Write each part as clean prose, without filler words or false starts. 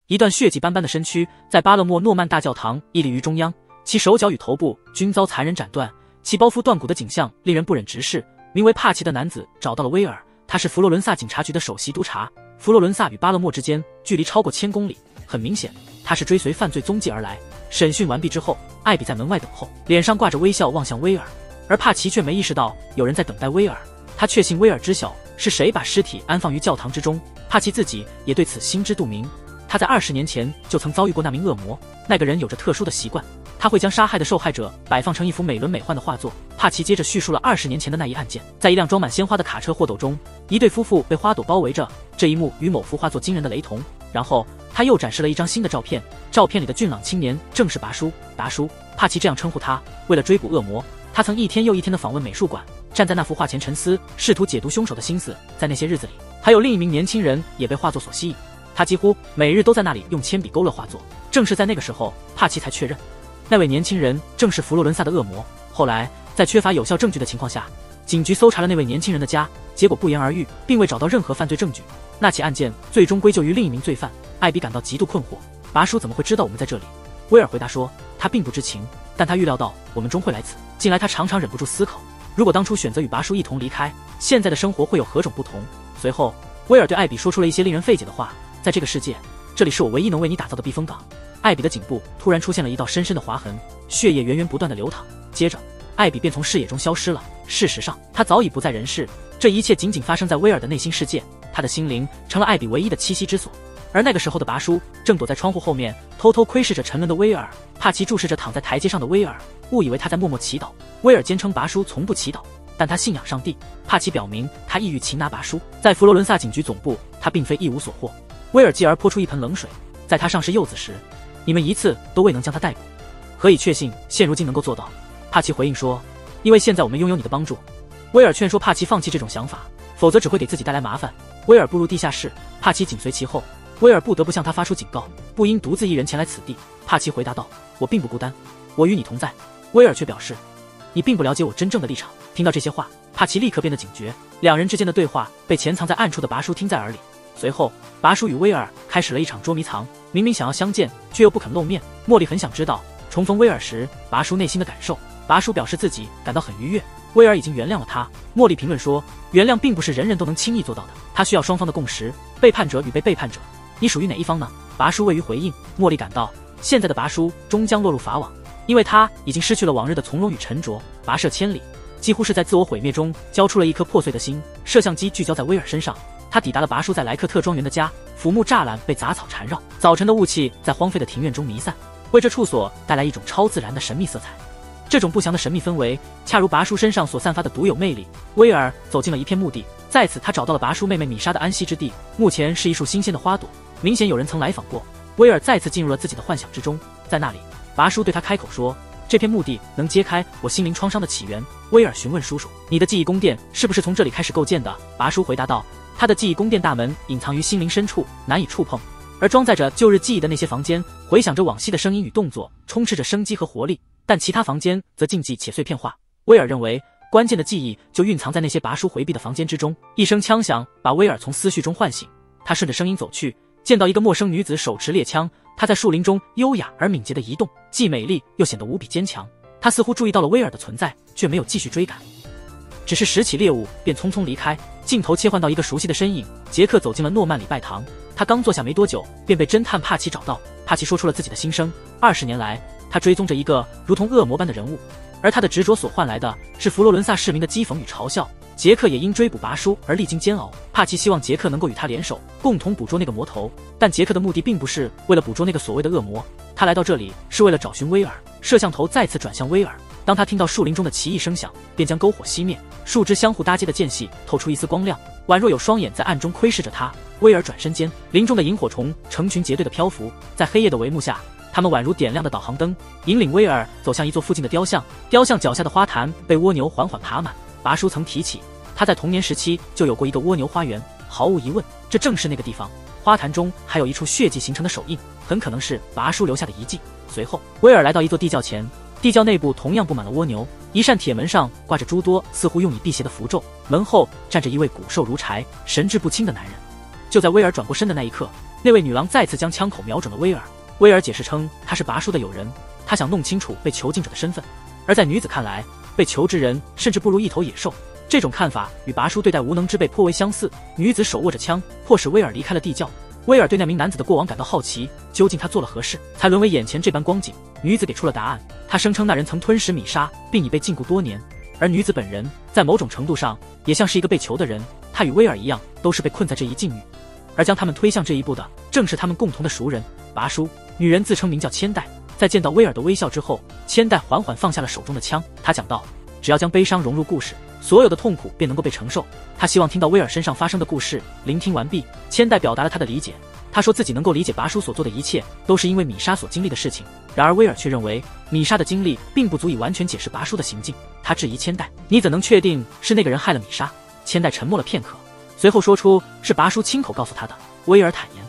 一段血迹斑斑的身躯在巴勒莫诺曼大教堂屹立于中央，其手脚与头部均遭残忍斩断，其包袱断骨的景象令人不忍直视。名为帕奇的男子找到了威尔，他是佛罗伦萨警察局的首席督察。佛罗伦萨与巴勒莫之间距离超过1000公里，很明显，他是追随犯罪踪迹而来。审讯完毕之后，艾比在门外等候，脸上挂着微笑望向威尔，而帕奇却没意识到有人在等待威尔。他确信威尔知晓是谁把尸体安放于教堂之中，帕奇自己也对此心知肚明。他在20年前就曾遭遇过那名恶魔，那个人有着特殊的习惯，他会将杀害的受害者摆放成一幅美轮美奂的画作。帕奇接着叙述了20年前的那一案件，在一辆装满鲜花的卡车货斗中，一对夫妇被花朵包围着，这一幕与某幅画作惊人的雷同。然后他又展示了一张新的照片，照片里的俊朗青年正是拔叔。达叔，帕奇这样称呼他。为了追捕恶魔，他曾一天又一天地访问美术馆，站在那幅画前沉思，试图解读凶手的心思。在那些日子里，还有另一名年轻人也被画作所吸引，他几乎每日都在那里用铅笔勾勒画作。正是在那个时候，帕奇才确认那位年轻人正是佛罗伦萨的恶魔。后来在缺乏有效证据的情况下，警局搜查了那位年轻人的家，结果不言而喻，并未找到任何犯罪证据。那起案件最终归咎于另一名罪犯。艾比感到极度困惑，拔叔怎么会知道我们在这里？威尔回答说，他并不知情，但他预料到我们终会来此。近来他常常忍不住思考，如果当初选择与拔叔一同离开，现在的生活会有何种不同。随后威尔对艾比说出了一些令人费解的话，在这个世界，这里是我唯一能为你打造的避风港。艾比的颈部突然出现了一道深深的划痕，血液源源不断的流淌，接着艾比便从视野中消失了。事实上，他早已不在人世，这一切仅仅发生在威尔的内心世界，他的心灵成了艾比唯一的栖息之所。而那个时候的拔叔正躲在窗户后面，偷偷窥视着沉沦的威尔。帕奇注视着躺在台阶上的威尔，误以为他在默默祈祷。威尔坚称拔叔从不祈祷，但他信仰上帝。帕奇表明他意欲擒拿拔叔。在佛罗伦萨警局总部，他并非一无所获。威尔继而泼出一盆冷水，在他尚是幼子时，你们一次都未能将他逮捕，何以确信现如今能够做到？帕奇回应说，因为现在我们拥有你的帮助。威尔劝说帕奇放弃这种想法，否则只会给自己带来麻烦。威尔步入地下室，帕奇紧随其后。威尔不得不向他发出警告，不应独自一人前来此地。帕奇回答道，我并不孤单，我与你同在。威尔却表示，你并不了解我真正的立场。听到这些话，帕奇立刻变得警觉，两人之间的对话被潜藏在暗处的拔叔听在耳里。随后拔叔与威尔开始了一场捉迷藏，明明想要相见，却又不肯露面。茉莉很想知道重逢威尔时拔叔内心的感受。拔叔表示自己感到很愉悦，威尔已经原谅了他。茉莉评论说，原谅并不是人人都能轻易做到的，他需要双方的共识，背叛者与被背叛者。你属于哪一方呢？拔叔未予回应。茉莉感到现在的拔叔终将落入法网，因为他已经失去了往日的从容与沉着，跋涉千里，几乎是在自我毁灭中交出了一颗破碎的心。摄像机聚焦在威尔身上，他抵达了拔叔在莱克特庄园的家，腐木栅栏被杂草缠绕，早晨的雾气在荒废的庭院中弥散，为这处所带来一种超自然的神秘色彩。这种不祥的神秘氛围，恰如拔叔身上所散发的独有魅力。威尔走进了一片墓地，在此他找到了拔叔妹妹米莎的安息之地。墓前是一束新鲜的花朵，明显有人曾来访过。威尔再次进入了自己的幻想之中，在那里，拔叔对他开口说，这片墓地能揭开我心灵创伤的起源。威尔询问叔叔，你的记忆宫殿是不是从这里开始构建的？拔叔回答道，他的记忆宫殿大门隐藏于心灵深处，难以触碰，而装载着旧日记忆的那些房间回响着往昔的声音与动作，充斥着生机和活力，但其他房间则静寂且碎片化。威尔认为关键的记忆就蕴藏在那些拔叔回避的房间之中。一声枪响把威尔从思绪中唤醒，他顺着声音走去，见到一个陌生女子手持猎枪，她在树林中优雅而敏捷地移动，既美丽又显得无比坚强。她似乎注意到了威尔的存在，却没有继续追赶，只是拾起猎物便匆匆离开。镜头切换到一个熟悉的身影，杰克走进了诺曼礼拜堂。他刚坐下没多久，便被侦探帕奇找到。帕奇说出了自己的心声，20年来他追踪着一个如同恶魔般的人物，而他的执着所换来的是佛罗伦萨市民的讥讽与嘲笑。杰克也因追捕拔叔而历经煎熬。帕奇希望杰克能够与他联手，共同捕捉那个魔头，但杰克的目的并不是为了捕捉那个所谓的恶魔，他来到这里是为了找寻威尔。摄像头再次转向威尔，当他听到树林中的奇异声响，便将篝火熄灭。树枝相互搭接的间隙透出一丝光亮，宛若有双眼在暗中窥视着他。威尔转身间，林中的萤火虫成群结队的漂浮在黑夜的帷幕下，他们宛如点亮的导航灯，引领威尔走向一座附近的雕像。雕像脚下的花坛被蜗牛缓缓爬满。拔叔曾提起他在童年时期就有过一个蜗牛花园，毫无疑问，这正是那个地方。花坛中还有一处血迹形成的手印，很可能是拔叔留下的遗迹。随后威尔来到一座地窖前，地窖内部同样布满了蜗牛，一扇铁门上挂着诸多似乎用以辟邪的符咒，门后站着一位骨瘦如柴、神志不清的男人。就在威尔转过身的那一刻，那位女郎再次将枪口瞄准了威尔。威尔解释称他是拔叔的友人，他想弄清楚被囚禁者的身份。而在女子看来，被囚之人甚至不如一头野兽。这种看法与拔叔对待无能之辈颇为相似。女子手握着枪，迫使威尔离开了地窖。威尔对那名男子的过往感到好奇，究竟他做了何事，才沦为眼前这般光景？女子给出了答案，她声称那人曾吞食米莎，并已被禁锢多年。而女子本人在某种程度上也像是一个被囚的人，她与威尔一样，都是被困在这一境遇。而将他们推向这一步的，正是他们共同的熟人拔叔。女人自称名叫千代，在见到威尔的微笑之后，千代缓缓放下了手中的枪。她讲道：“只要将悲伤融入故事，所有的痛苦便能够被承受。”她希望听到威尔身上发生的故事。聆听完毕，千代表达了她的理解。她说自己能够理解拔叔所做的一切，都是因为米莎所经历的事情。然而威尔却认为米莎的经历并不足以完全解释拔叔的行径。他质疑千代：“你怎能确定是那个人害了米莎？”千代沉默了片刻，随后说出是拔叔亲口告诉他的。威尔坦言，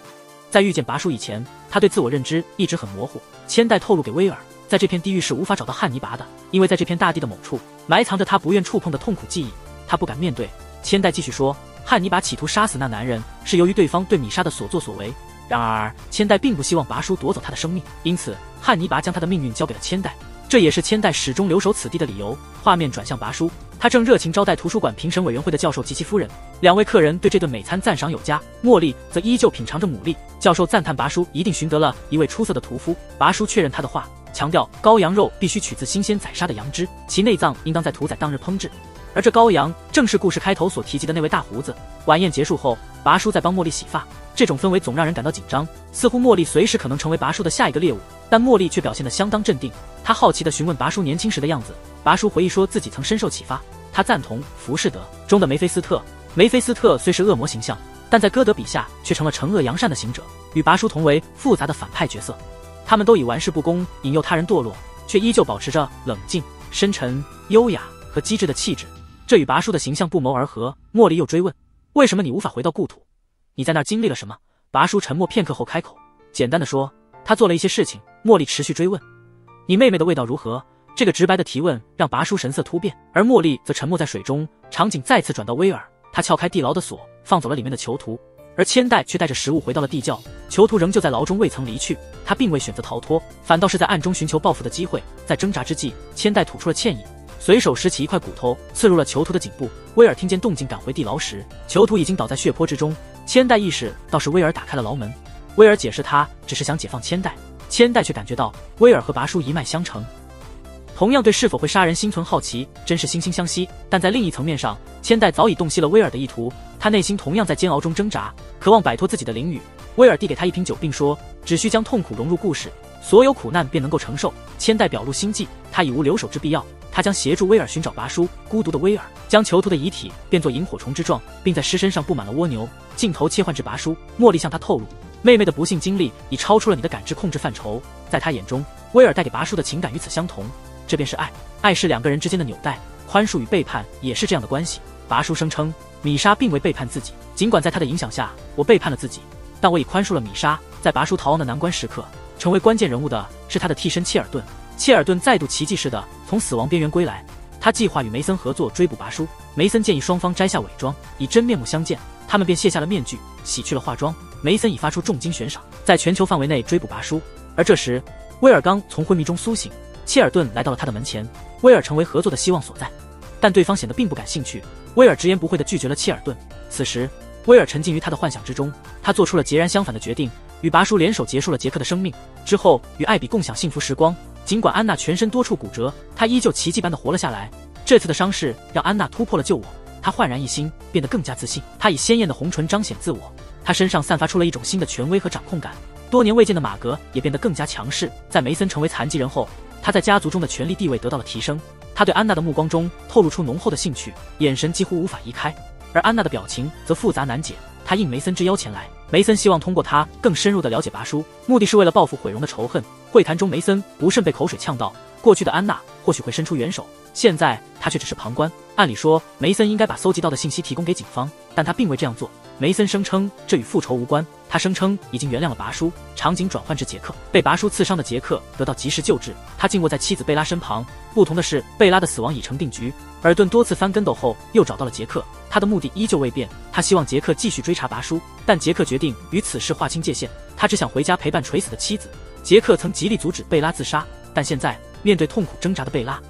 在遇见拔叔以前，他对自我认知一直很模糊。千代透露给威尔，在这片地狱是无法找到汉尼拔的，因为在这片大地的某处埋藏着他不愿触碰的痛苦记忆，他不敢面对。千代继续说，汉尼拔企图杀死那男人，是由于对方对米莎的所作所为。然而千代并不希望拔叔夺走他的生命，因此汉尼拔将他的命运交给了千代，这也是千代始终留守此地的理由。画面转向拔叔，他正热情招待图书馆评审委员会的教授及其夫人。两位客人对这顿美餐赞赏有加，茉莉则依旧品尝着牡蛎。教授赞叹拔叔一定寻得了一位出色的屠夫。拔叔确认他的话，强调羔羊肉必须取自新鲜宰杀的羊脂，其内脏应当在屠宰当日烹制。而这羔羊正是故事开头所提及的那位大胡子。晚宴结束后，拔叔在帮茉莉洗发，这种氛围总让人感到紧张，似乎茉莉随时可能成为拔叔的下一个猎物。但茉莉却表现得相当镇定，她好奇地询问拔叔年轻时的样子。拔叔回忆说自己曾深受启发，他赞同《浮士德》中的梅菲斯特。梅菲斯特虽是恶魔形象，但在歌德笔下却成了惩恶扬善的行者，与拔叔同为复杂的反派角色。他们都以玩世不恭引诱他人堕落，却依旧保持着冷静、深沉、优雅和机智的气质，这与拔叔的形象不谋而合。茉莉又追问，为什么你无法回到故土？你在那儿经历了什么？拔叔沉默片刻后开口，简单的说，他做了一些事情。茉莉持续追问，你妹妹的味道如何？这个直白的提问让拔叔神色突变，而茉莉则沉默在水中。场景再次转到威尔，他撬开地牢的锁，放走了里面的囚徒，而千代却带着食物回到了地窖。囚徒仍旧在牢中未曾离去，他并未选择逃脱，反倒是在暗中寻求报复的机会。在挣扎之际，千代吐出了歉意，随手拾起一块骨头刺入了囚徒的颈部。威尔听见动静赶回地牢时，囚徒已经倒在血泊之中。千代意识到是威尔打开了牢门，威尔解释他只是想解放千代，千代却感觉到威尔和拔叔一脉相承，同样对是否会杀人心存好奇，真是惺惺相惜。但在另一层面上，千代早已洞悉了威尔的意图，他内心同样在煎熬中挣扎，渴望摆脱自己的囹圄。威尔递给他一瓶酒，并说只需将痛苦融入故事，所有苦难便能够承受。千代表露心迹，他已无留守之必要，他将协助威尔寻找拔叔。孤独的威尔将囚徒的遗体变作萤火虫之状，并在尸身上布满了蜗牛。镜头切换至拔叔，茉莉向他透露，妹妹的不幸经历已超出了你的感知控制范畴。在他眼中，威尔带给拔叔的情感与此相同，这便是爱。爱是两个人之间的纽带，宽恕与背叛也是这样的关系。拔叔声称米莎并未背叛自己，尽管在他的影响下，我背叛了自己，但我已宽恕了米莎。在拔叔逃亡的难关时刻，成为关键人物的是他的替身切尔顿。切尔顿再度奇迹似的从死亡边缘归来，他计划与梅森合作追捕拔叔。梅森建议双方摘下伪装，以真面目相见，他们便卸下了面具，洗去了化妆。梅森已发出重金悬赏，在全球范围内追捕拔叔。而这时，威尔刚从昏迷中苏醒，切尔顿来到了他的门前，威尔成为合作的希望所在，但对方显得并不感兴趣。威尔直言不讳地拒绝了切尔顿。此时，威尔沉浸于他的幻想之中，他做出了截然相反的决定，与拔叔联手结束了杰克的生命。之后，与艾比共享幸福时光。尽管安娜全身多处骨折，她依旧奇迹般的活了下来。这次的伤势让安娜突破了救我，她焕然一新，变得更加自信。她以鲜艳的红唇彰显自我，她身上散发出了一种新的权威和掌控感。多年未见的马格也变得更加强势。在梅森成为残疾人后，他在家族中的权力地位得到了提升。他对安娜的目光中透露出浓厚的兴趣，眼神几乎无法移开。而安娜的表情则复杂难解。她应梅森之邀前来，梅森希望通过她更深入地了解拔叔，目的是为了报复毁容的仇恨。会谈中，梅森不慎被口水呛到。过去的安娜或许会伸出援手，现在她却只是旁观。按理说，梅森应该把搜集到的信息提供给警方，但他并未这样做。梅森声称这与复仇无关，他声称已经原谅了拔叔。场景转换至杰克，被拔叔刺伤的杰克得到及时救治，他静卧在妻子贝拉身旁。不同的是，贝拉的死亡已成定局。尔顿多次翻跟斗后又找到了杰克，他的目的依旧未变，他希望杰克继续追查拔叔，但杰克决定与此事划清界限，他只想回家陪伴垂死的妻子。杰克曾极力阻止贝拉自杀，但现在面对痛苦挣扎的贝拉，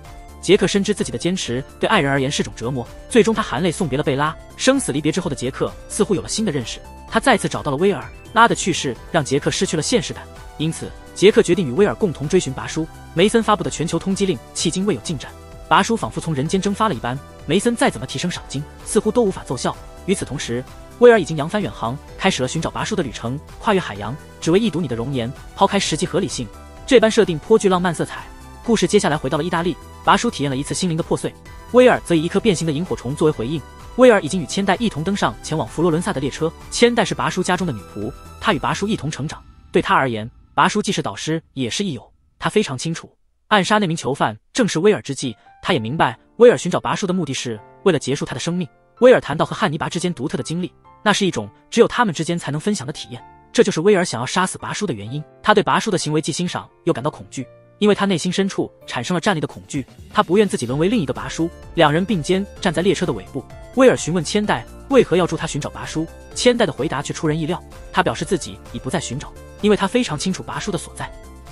杰克深知自己的坚持对爱人而言是种折磨，最终他含泪送别了贝拉。生死离别之后的杰克似乎有了新的认识，他再次找到了威尔。拉的去世让杰克失去了现实感，因此杰克决定与威尔共同追寻拔叔。梅森发布的全球通缉令迄今未有进展，拔叔仿佛从人间蒸发了一般，梅森再怎么提升赏金似乎都无法奏效。与此同时，威尔已经扬帆远航，开始了寻找拔叔的旅程，跨越海洋，只为一睹你的容颜，抛开实际合理性。这般设定颇具浪漫色彩。故事接下来回到了意大利，拔叔体验了一次心灵的破碎，威尔则以一颗变形的萤火虫作为回应。威尔已经与千代一同登上前往佛罗伦萨的列车，千代是拔叔家中的女仆，她与拔叔一同成长，对他而言，拔叔既是导师也是益友。他非常清楚，暗杀那名囚犯正是威尔之计，他也明白威尔寻找拔叔的目的是为了结束他的生命。威尔谈到和汉尼拔之间独特的经历，那是一种只有他们之间才能分享的体验，这就是威尔想要杀死拔叔的原因。他对拔叔的行为既欣赏又感到恐惧，因为他内心深处产生了战栗的恐惧，他不愿自己沦为另一个拔叔。两人并肩站在列车的尾部，威尔询问千代为何要助他寻找拔叔，千代的回答却出人意料，他表示自己已不再寻找，因为他非常清楚拔叔的所在。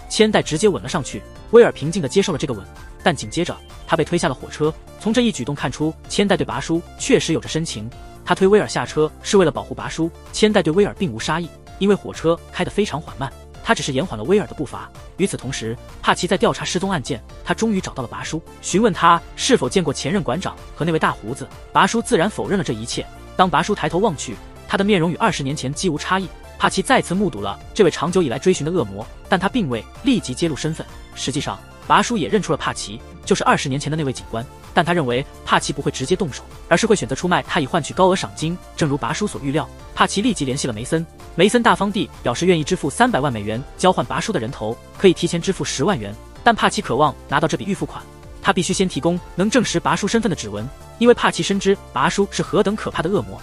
千代直接吻了上去，威尔平静地接受了这个吻，但紧接着他被推下了火车。从这一举动看出，千代对拔叔确实有着深情。他推威尔下车是为了保护拔叔，千代对威尔并无杀意，因为火车开得非常缓慢，他只是延缓了威尔的步伐。与此同时，帕奇在调查失踪案件，他终于找到了拔叔，询问他是否见过前任馆长和那位大胡子。拔叔自然否认了这一切。当拔叔抬头望去，他的面容与20年前几无差异。帕奇再次目睹了这位长久以来追寻的恶魔，但他并未立即揭露身份。实际上，拔叔也认出了帕奇，就是20年前的那位警官，但他认为帕奇不会直接动手，而是会选择出卖他以换取高额赏金。正如拔叔所预料，帕奇立即联系了梅森，梅森大方地表示愿意支付300万美元交换拔叔的人头，可以提前支付10万元。但帕奇渴望拿到这笔预付款，他必须先提供能证实拔叔身份的指纹，因为帕奇深知拔叔是何等可怕的恶魔。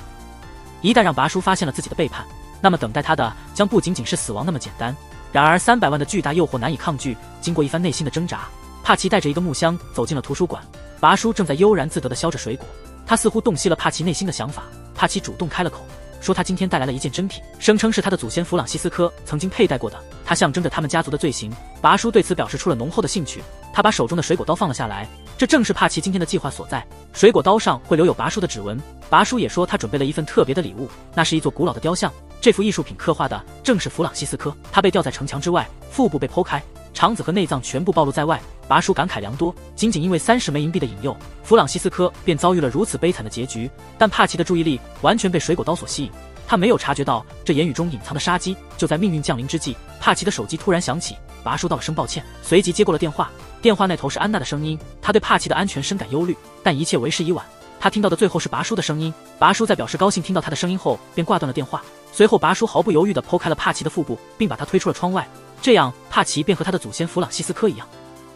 一旦让拔叔发现了自己的背叛，那么等待他的将不仅仅是死亡那么简单。然而300万的巨大诱惑难以抗拒，经过一番内心的挣扎，帕奇带着一个木箱走进了图书馆。拔叔正在悠然自得地削着水果，他似乎洞悉了帕奇内心的想法。帕奇主动开了口，说他今天带来了一件珍品，声称是他的祖先弗朗西斯科曾经佩戴过的，它象征着他们家族的罪行。拔叔对此表示出了浓厚的兴趣，他把手中的水果刀放了下来，这正是帕奇今天的计划所在。水果刀上会留有拔叔的指纹。拔叔也说他准备了一份特别的礼物，那是一座古老的雕像，这幅艺术品刻画的正是弗朗西斯科，他被吊在城墙之外，腹部被剖开，肠子和内脏全部暴露在外。拔叔感慨良多，仅仅因为30枚银币的引诱，弗朗西斯科便遭遇了如此悲惨的结局。但帕奇的注意力完全被水果刀所吸引，他没有察觉到这言语中隐藏的杀机。就在命运降临之际，帕奇的手机突然响起，拔叔道了声抱歉，随即接过了电话。电话那头是安娜的声音，他对帕奇的安全深感忧虑，但一切为时已晚。他听到的最后是拔叔的声音，拔叔在表示高兴听到他的声音后便挂断了电话。随后拔叔毫不犹豫地剖开了帕奇的腹部，并把他推出了窗外，这样帕奇便和他的祖先弗朗西斯科一样，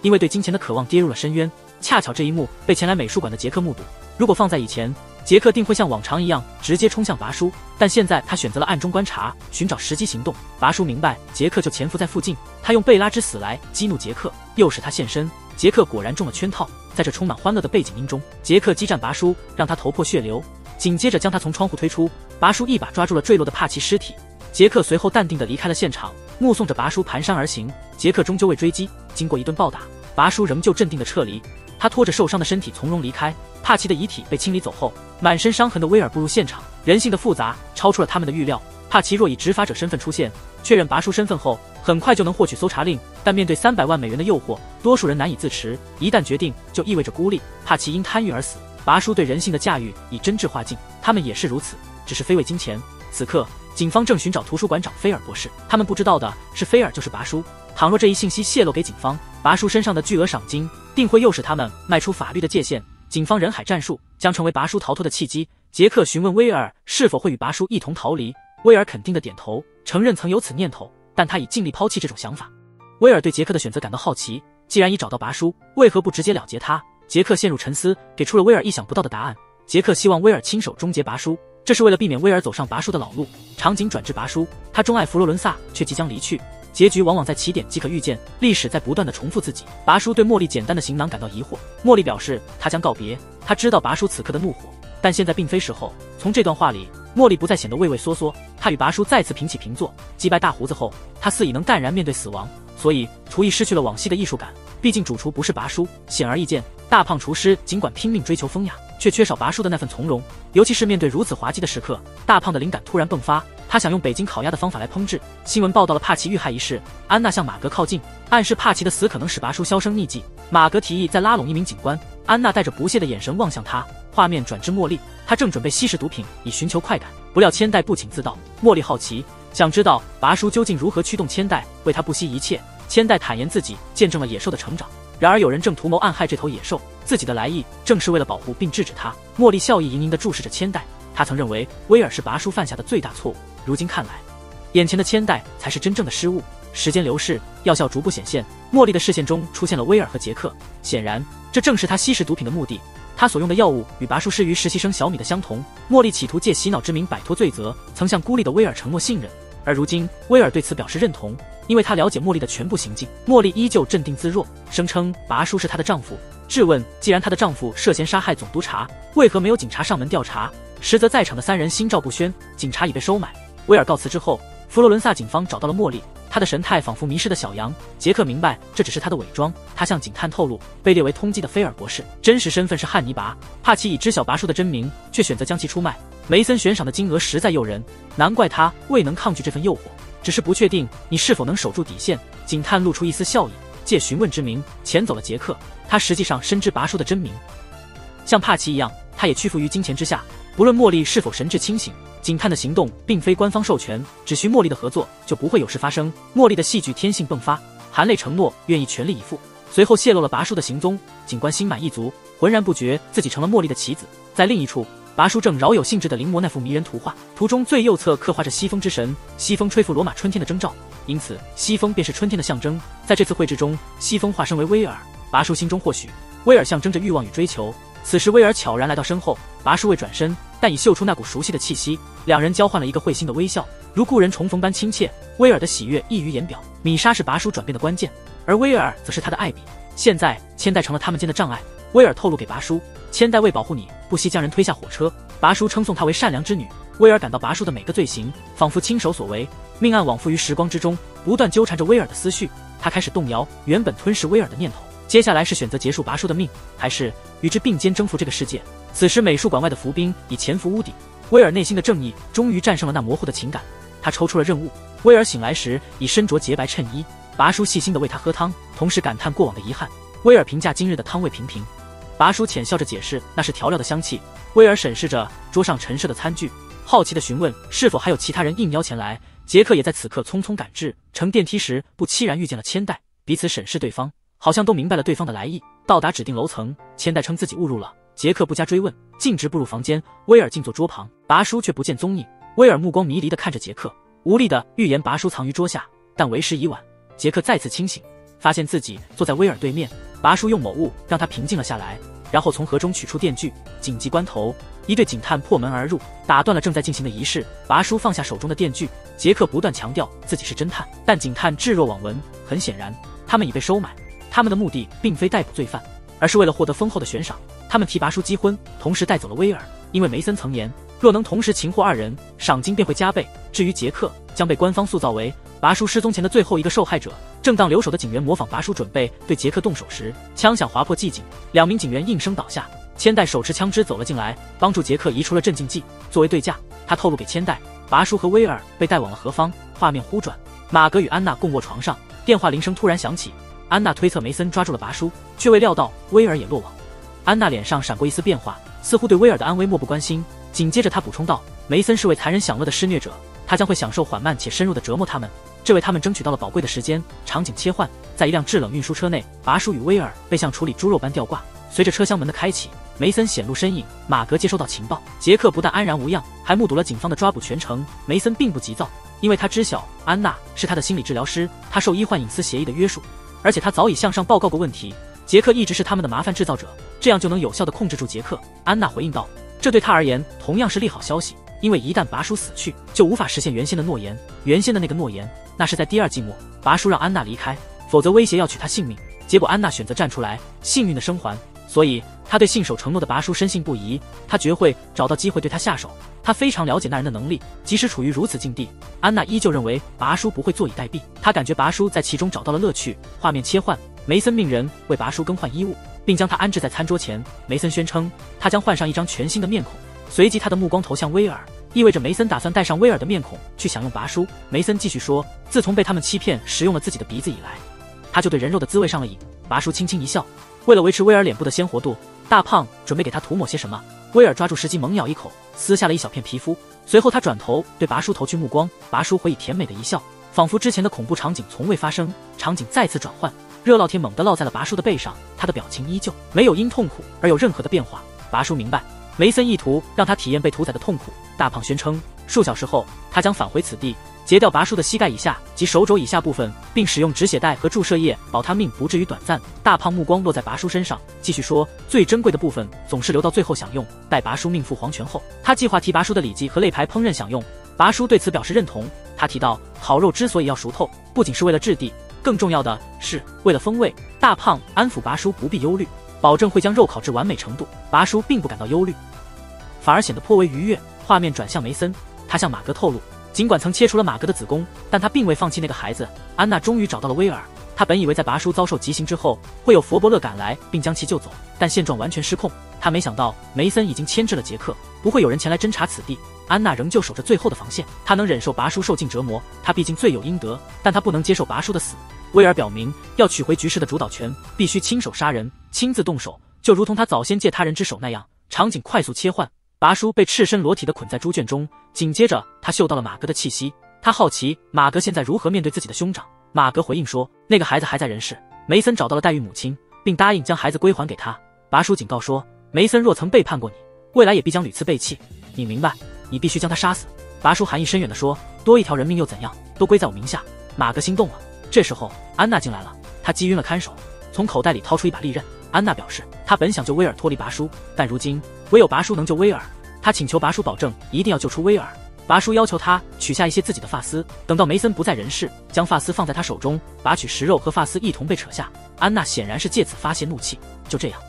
因为对金钱的渴望跌入了深渊。恰巧这一幕被前来美术馆的杰克目睹，如果放在以前，杰克定会像往常一样直接冲向拔叔，但现在他选择了暗中观察，寻找时机行动。拔叔明白杰克就潜伏在附近，他用贝拉之死来激怒杰克，诱使他现身。杰克果然中了圈套，在这充满欢乐的背景音中，杰克激战拔叔，让他头破血流，紧接着将他从窗户推出。拔叔一把抓住了坠落的帕奇尸体，杰克随后淡定地离开了现场，目送着拔叔蹒跚而行。杰克终究未追击，经过一顿暴打，拔叔仍旧镇定地撤离，他拖着受伤的身体从容离开。帕奇的遗体被清理走后，满身伤痕的威尔步入现场。人性的复杂超出了他们的预料，帕奇若以执法者身份出现，确认拔叔身份后，很快就能获取搜查令，但面对300万美元的诱惑，多数人难以自持，一旦决定就意味着孤立。帕奇因贪欲而死，拔叔对人性的驾驭已真挚化境，他们也是如此，只是非为金钱。此刻警方正寻找图书馆长菲尔博士，他们不知道的是菲尔就是拔叔。倘若这一信息泄露给警方，拔叔身上的巨额赏金定会诱使他们迈出法律的界限，警方人海战术将成为拔叔逃脱的契机。杰克询问威尔是否会与拔叔一同逃离，威尔肯定的点头，承认曾有此念头，但他已尽力抛弃这种想法。威尔对杰克的选择感到好奇，既然已找到拔叔，为何不直截了结他？杰克陷入沉思，给出了威尔意想不到的答案。杰克希望威尔亲手终结拔叔，这是为了避免威尔走上拔叔的老路。场景转至拔叔，他钟爱佛罗伦萨，却即将离去。结局往往在起点即可预见，历史在不断的重复自己。拔叔对茉莉简单的行囊感到疑惑，茉莉表示他将告别。他知道拔叔此刻的怒火，但现在并非时候。从这段话里，茉莉不再显得畏畏缩缩，他与拔叔再次平起平坐。击败大胡子后，他似已能淡然面对死亡，所以厨艺失去了往昔的艺术感。毕竟主厨不是拔叔，显而易见，大胖厨师尽管拼命追求风雅，却缺少拔叔的那份从容。尤其是面对如此滑稽的时刻，大胖的灵感突然迸发，他想用北京烤鸭的方法来烹制。新闻报道了帕奇遇害一事，安娜向马格靠近，暗示帕奇的死可能使拔叔销声匿迹。马格提议再拉拢一名警官，安娜带着不屑的眼神望向他。画面转至茉莉，她正准备吸食毒品以寻求快感，不料千代不请自到。茉莉好奇，想知道拔叔究竟如何驱动千代为他不惜一切。千代坦言自己见证了野兽的成长，然而有人正图谋暗害这头野兽，自己的来意正是为了保护并制止他。茉莉笑意盈盈地注视着千代，她曾认为威尔是拔叔犯下的最大错误，如今看来，眼前的千代才是真正的失误。时间流逝，药效逐步显现，茉莉的视线中出现了威尔和杰克，显然这正是他吸食毒品的目的。他所用的药物与拔叔施于实习生小米的相同。茉莉企图借洗脑之名摆脱罪责，曾向孤立的威尔承诺信任，而如今威尔对此表示认同，因为他了解茉莉的全部行径。茉莉依旧镇定自若，声称拔叔是她的丈夫。质问：既然她的丈夫涉嫌杀害总督察，为何没有警察上门调查？实则在场的3人心照不宣，警察已被收买。威尔告辞之后，佛罗伦萨警方找到了茉莉，她的神态仿佛迷失的小羊。杰克明白这只是她的伪装，他向警探透露，被列为通缉的菲尔博士真实身份是汉尼拔。帕奇已知晓拔叔的真名，却选择将其出卖。梅森悬赏的金额实在诱人，难怪他未能抗拒这份诱惑，只是不确定你是否能守住底线。警探露出一丝笑意，借询问之名遣走了杰克。他实际上深知拔叔的真名，像帕奇一样，他也屈服于金钱之下。不论茉莉是否神志清醒，警探的行动并非官方授权，只需茉莉的合作就不会有事发生。茉莉的戏剧天性迸发，含泪承诺愿意全力以赴，随后泄露了拔叔的行踪。警官心满意足，浑然不觉自己成了茉莉的棋子。在另一处，拔叔正饶有兴致地临摹那幅迷人图画，图中最右侧刻画着西风之神，西风吹拂罗马春天的征兆，因此西风便是春天的象征。在这次绘制中，西风化身为威尔，拔叔心中或许威尔象征着欲望与追求。此时威尔悄然来到身后，拔叔未转身，但已嗅出那股熟悉的气息。两人交换了一个会心的微笑，如故人重逢般亲切。威尔的喜悦溢于言表。米莎是拔叔转变的关键，而威尔则是他的爱笔。现在千代成了他们间的障碍。威尔透露给拔叔，千代为保护你，不惜将人推下火车。拔叔称颂她为善良之女。威尔感到拔叔的每个罪行仿佛亲手所为，命案往复于时光之中，不断纠缠着威尔的思绪。他开始动摇原本吞噬威尔的念头，接下来是选择结束拔叔的命，还是与之并肩征服这个世界？此时美术馆外的伏兵已潜伏屋底，威尔内心的正义终于战胜了那模糊的情感。他抽出了任务。威尔醒来时已身着洁白衬衣，拔叔细心地为他喝汤，同时感叹过往的遗憾。威尔评价今日的汤味平平，拔叔浅笑着解释那是调料的香气。威尔审视着桌上陈设的餐具，好奇地询问是否还有其他人应邀前来。杰克也在此刻匆匆赶至，乘电梯时不期然遇见了千代，彼此审视对方，好像都明白了对方的来意。到达指定楼层，千代称自己误入了，杰克不加追问，径直步入房间。威尔静坐桌旁，拔叔却不见踪影。威尔目光迷离地看着杰克，无力地预言拔叔藏于桌下，但为时已晚。杰克再次清醒，发现自己坐在威尔对面。拔叔用某物让他平静了下来，然后从盒中取出电锯。紧急关头，一队警探破门而入，打断了正在进行的仪式。拔叔放下手中的电锯。杰克不断强调自己是侦探，但警探置若罔闻。很显然，他们已被收买。他们的目的并非逮捕罪犯，而是为了获得丰厚的悬赏。他们替拔叔击婚，同时带走了威尔，因为梅森曾言，若能同时擒获2人，赏金便会加倍。至于杰克，将被官方塑造为拔叔失踪前的最后一个受害者。正当留守的警员模仿拔叔准备对杰克动手时，枪响划破寂静，2名警员应声倒下。千代手持枪支走了进来，帮助杰克移除了镇静剂。作为对价，他透露给千代，拔叔和威尔被带往了何方。画面忽转，马格与安娜共卧床上，电话铃声突然响起。安娜推测梅森抓住了拔叔，却未料到威尔也落网。安娜脸上闪过一丝变化，似乎对威尔的安危漠不关心。紧接着她补充道，梅森是位残忍享乐的施虐者，他将会享受缓慢且深入的折磨他们，这为他们争取到了宝贵的时间。场景切换，在一辆制冷运输车内，拔叔与威尔被像处理猪肉般吊挂。随着车厢门的开启，梅森显露身影，马格接收到情报。杰克不但安然无恙，还目睹了警方的抓捕全程。梅森并不急躁，因为他知晓安娜是他的心理治疗师，他受医患隐私协议的约束，而且他早已向上报告过问题。杰克一直是他们的麻烦制造者，这样就能有效地控制住杰克。安娜回应道，这对他而言同样是利好消息。因为一旦拔叔死去，就无法实现原先的诺言。原先的那个诺言，那是在第2季末，拔叔让安娜离开，否则威胁要取她性命。结果安娜选择站出来，幸运的生还。所以他对信守承诺的拔叔深信不疑，他绝会找到机会对他下手。他非常了解那人的能力，即使处于如此境地，安娜依旧认为拔叔不会坐以待毙。他感觉拔叔在其中找到了乐趣。画面切换，梅森命人为拔叔更换衣物，并将他安置在餐桌前。梅森宣称他将换上一张全新的面孔，随即他的目光投向威尔，意味着梅森打算带上威尔的面孔去享用拔叔。梅森继续说，自从被他们欺骗食用了自己的鼻子以来，他就对人肉的滋味上了瘾。拔叔轻轻一笑，为了维持威尔脸部的鲜活度，大胖准备给他涂抹些什么。威尔抓住时机猛咬一口，撕下了一小片皮肤。随后他转头对拔叔投去目光，拔叔回以甜美的一笑，仿佛之前的恐怖场景从未发生。场景再次转换，热烙铁猛地烙在了拔叔的背上，他的表情依旧没有因痛苦而有任何的变化。拔叔明白梅森意图让他体验被屠宰的痛苦。大胖宣称数小时后他将返回此地，截掉拔叔的膝盖以下及手肘以下部分，并使用止血带和注射液保他命不至于短暂。大胖目光落在拔叔身上，继续说，最珍贵的部分总是留到最后享用。待拔叔命赴黄泉后，他计划提拔叔的里脊和肋排烹饪享用。拔叔对此表示认同。他提到，好肉之所以要熟透，不仅是为了质地，更重要的是为了风味。大胖安抚拔叔不必忧虑，保证会将肉烤至完美程度。拔叔并不感到忧虑，反而显得颇为愉悦。画面转向梅森，他向马格透露，尽管曾切除了马格的子宫，但他并未放弃那个孩子。安娜终于找到了威尔，他本以为在拔叔遭受极刑之后，会有佛伯勒赶来并将其救走，但现状完全失控。他没想到梅森已经牵制了杰克，不会有人前来侦查此地。安娜仍旧守着最后的防线，她能忍受拔叔受尽折磨，她毕竟罪有应得，但她不能接受拔叔的死。威尔表明要取回局势的主导权，必须亲手杀人，亲自动手，就如同他早先借他人之手那样。场景快速切换，拔叔被赤身裸体的捆在猪圈中，紧接着他嗅到了马格的气息。他好奇马格现在如何面对自己的兄长。马格回应说，那个孩子还在人世，梅森找到了代孕母亲，并答应将孩子归还给他。拔叔警告说，梅森若曾背叛过你，未来也必将屡次背弃，你明白，你必须将他杀死。拔叔含义深远地说，多一条人命又怎样，都归在我名下。马格心动了。这时候安娜进来了，她击晕了看守，从口袋里掏出一把利刃。安娜表示，她本想救威尔脱离拔叔，但如今唯有拔叔能救威尔。她请求拔叔保证一定要救出威尔。拔叔要求他取下一些自己的发丝，等到梅森不在人世，将发丝放在他手中，拔取食肉和发丝一同被扯下。安娜显然是借此发泄怒气。就这样，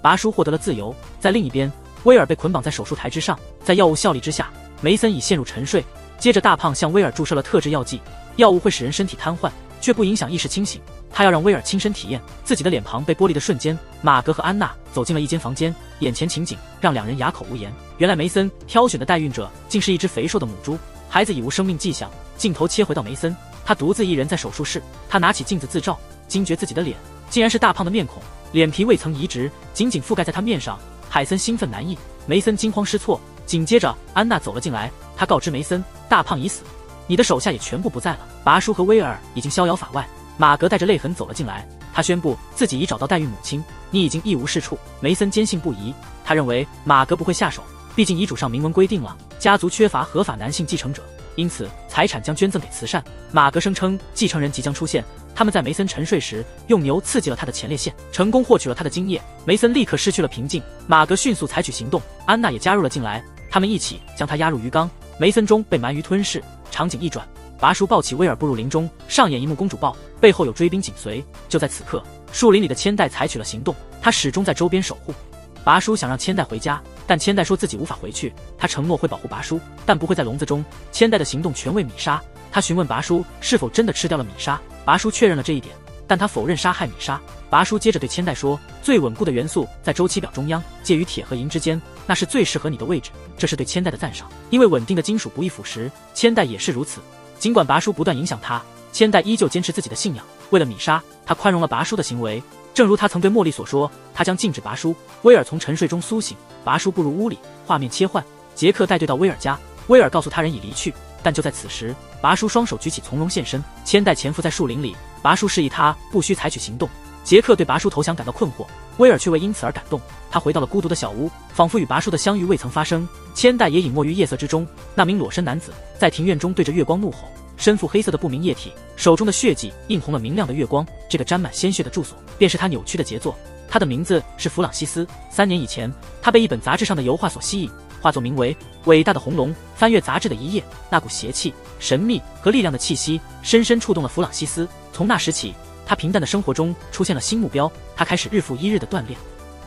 拔叔获得了自由。在另一边，威尔被捆绑在手术台之上，在药物效力之下，梅森已陷入沉睡。接着大胖向威尔注射了特制药剂，药物会使人身体瘫痪，却不影响意识清醒。他要让威尔亲身体验自己的脸庞被剥离的瞬间。马格和安娜走进了一间房间，眼前情景让两人哑口无言。原来梅森挑选的代孕者竟是一只肥硕的母猪，孩子已无生命迹象。镜头切回到梅森，他独自一人在手术室，他拿起镜子自照，惊觉自己的脸竟然是大胖的面孔，脸皮未曾移植，紧紧覆盖在他面上。海森兴奋难抑，梅森惊慌失措。紧接着安娜走了进来，她告知梅森，大胖已死，你的手下也全部不在了，拔叔和威尔已经逍遥法外。马格带着泪痕走了进来，他宣布自己已找到代孕母亲，你已经一无是处。梅森坚信不疑，他认为马格不会下手，毕竟遗嘱上明文规定了家族缺乏合法男性继承者，因此财产将捐赠给慈善。马格声称继承人即将出现，他们在梅森沉睡时用牛刺激了他的前列腺，成功获取了他的精液。梅森立刻失去了平静，马格迅速采取行动，安娜也加入了进来，他们一起将他压入鱼缸，梅森中被鳗鱼吞噬。场景一转，拔叔抱起威尔步入林中，上演一幕公主抱，背后有追兵紧随。就在此刻，树林里的千代采取了行动，他始终在周边守护。拔叔想让千代回家，但千代说自己无法回去，他承诺会保护拔叔，但不会在笼子中。千代的行动全为米莎，他询问拔叔是否真的吃掉了米莎，拔叔确认了这一点，但他否认杀害米莎。拔叔接着对千代说，最稳固的元素在周期表中央，介于铁和银之间，那是最适合你的位置。这是对千代的赞赏，因为稳定的金属不易腐蚀，千代也是如此。尽管拔叔不断影响他，千代依旧坚持自己的信仰。为了米莎，他宽容了拔叔的行为，正如他曾对茉莉所说，他将禁止拔叔。威尔从沉睡中苏醒，拔叔步入屋里，画面切换，杰克带队到威尔家，威尔告诉他人已离去，但就在此时，拔叔双手举起从容现身，千代潜伏在树林里，拔叔示意他不需采取行动。杰克对拔叔投降感到困惑，威尔却未因此而感动。他回到了孤独的小屋，仿佛与拔叔的相遇未曾发生。千代也隐没于夜色之中。那名裸身男子在庭院中对着月光怒吼，身负黑色的不明液体，手中的血迹映红了明亮的月光。这个沾满鲜血的住所，便是他扭曲的杰作。他的名字是弗朗西斯。3年以前，他被一本杂志上的油画所吸引，画作名为《伟大的红龙》。翻阅杂志的一页，那股邪气、神秘和力量的气息深深触动了弗朗西斯。从那时起，他平淡的生活中出现了新目标，他开始日复一日的锻炼，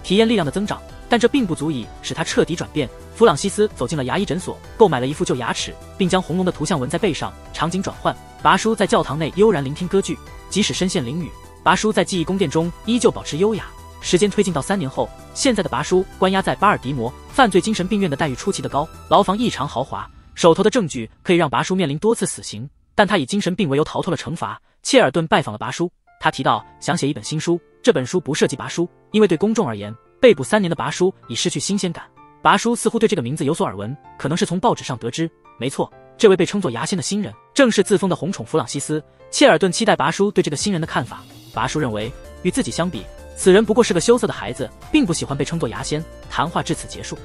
体验力量的增长。但这并不足以使他彻底转变。弗朗西斯走进了牙医诊所，购买了一副旧牙齿，并将红龙的图像纹在背上。场景转换，拔叔在教堂内悠然聆听歌剧，即使身陷囹圄，拔叔在记忆宫殿中依旧保持优雅。时间推进到3年后，现在的拔叔关押在巴尔的摩犯罪精神病院的待遇出奇的高，牢房异常豪华，手头的证据可以让拔叔面临多次死刑，但他以精神病为由逃脱了惩罚。切尔顿拜访了拔叔，他提到想写一本新书，这本书不涉及拔叔，因为对公众而言，被捕3年的拔叔已失去新鲜感。拔叔似乎对这个名字有所耳闻，可能是从报纸上得知。没错，这位被称作牙仙的新人，正是自封的红宠弗朗西斯。切尔顿期待拔叔对这个新人的看法。拔叔认为，与自己相比，此人不过是个羞涩的孩子，并不喜欢被称作牙仙。谈话至此结束。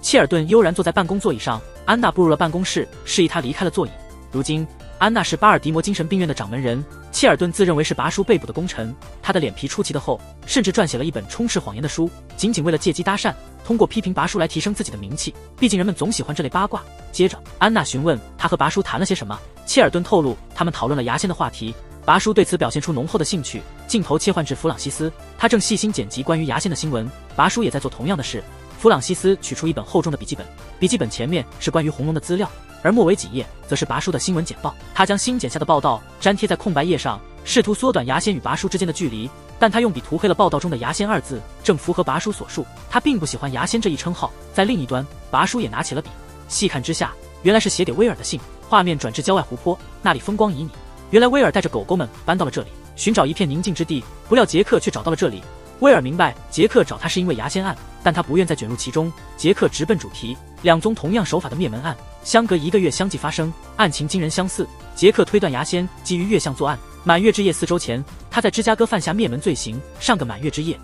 切尔顿悠然坐在办公座椅上，安娜步入了办公室，示意他离开了座椅。如今，安娜是巴尔的摩精神病院的掌门人，切尔顿自认为是拔叔被捕的功臣，他的脸皮出奇的厚，甚至撰写了一本充斥谎言的书，仅仅为了借机搭讪，通过批评拔叔来提升自己的名气。毕竟人们总喜欢这类八卦。接着，安娜询问他和拔叔谈了些什么，切尔顿透露他们讨论了牙仙的话题。拔叔对此表现出浓厚的兴趣。镜头切换至弗朗西斯，他正细心剪辑关于牙仙的新闻，拔叔也在做同样的事。弗朗西斯取出一本厚重的笔记本，笔记本前面是关于红龙的资料，而末尾几页则是拔叔的新闻简报。他将新剪下的报道粘贴在空白页上，试图缩短牙仙与拔叔之间的距离，但他用笔涂黑了报道中的牙仙2字，正符合拔叔所述。他并不喜欢牙仙这一称号。在另一端，拔叔也拿起了笔，细看之下，原来是写给威尔的信。画面转至郊外湖泊，那里风光旖旎。原来威尔带着狗狗们搬到了这里，寻找一片宁静之地，不料杰克却找到了这里。威尔明白杰克找他是因为牙仙案，但他不愿再卷入其中。杰克直奔主题，两宗同样手法的灭门案，相隔1个月相继发生，案情惊人相似。杰克推断牙仙基于月相作案。满月之夜4周前，他在芝加哥犯下灭门罪行。上个满月之夜，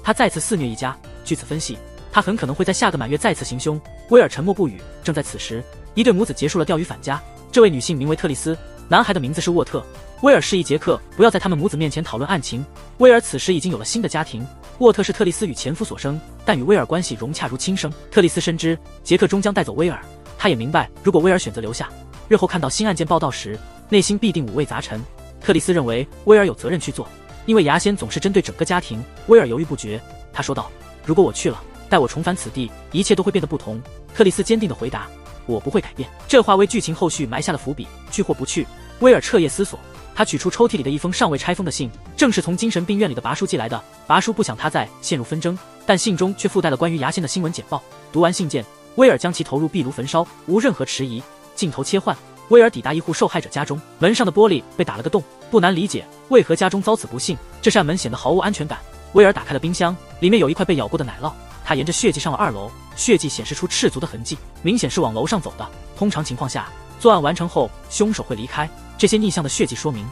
他再次肆虐一家。据此分析，他很可能会在下个满月再次行凶。威尔沉默不语。正在此时，一对母子结束了钓鱼返家。这位女性名为特丽丝，男孩的名字是沃特。威尔示意杰克不要在他们母子面前讨论案情。威尔此时已经有了新的家庭，沃特是特丽丝与前夫所生，但与威尔关系融洽如亲生。特丽丝深知杰克终将带走威尔，他也明白如果威尔选择留下，日后看到新案件报道时，内心必定五味杂陈。特丽丝认为威尔有责任去做，因为牙仙总是针对整个家庭。威尔犹豫不决，他说道：“如果我去了，待我重返此地，一切都会变得不同。”特丽丝坚定地回答：“我不会改变。”这话为剧情后续埋下了伏笔。去或不去，威尔彻夜思索。他取出抽屉里的一封尚未拆封的信，正是从精神病院里的拔叔寄来的。拔叔不想他再陷入纷争，但信中却附带了关于牙仙的新闻简报。读完信件，威尔将其投入壁炉焚烧，无任何迟疑。镜头切换，威尔抵达一户受害者家中，门上的玻璃被打了个洞，不难理解为何家中遭此不幸。这扇门显得毫无安全感。威尔打开了冰箱，里面有一块被咬过的奶酪。他沿着血迹上了2楼，血迹显示出赤足的痕迹，明显是往楼上走的。通常情况下，作案完成后，凶手会离开。这些逆向的血迹说明，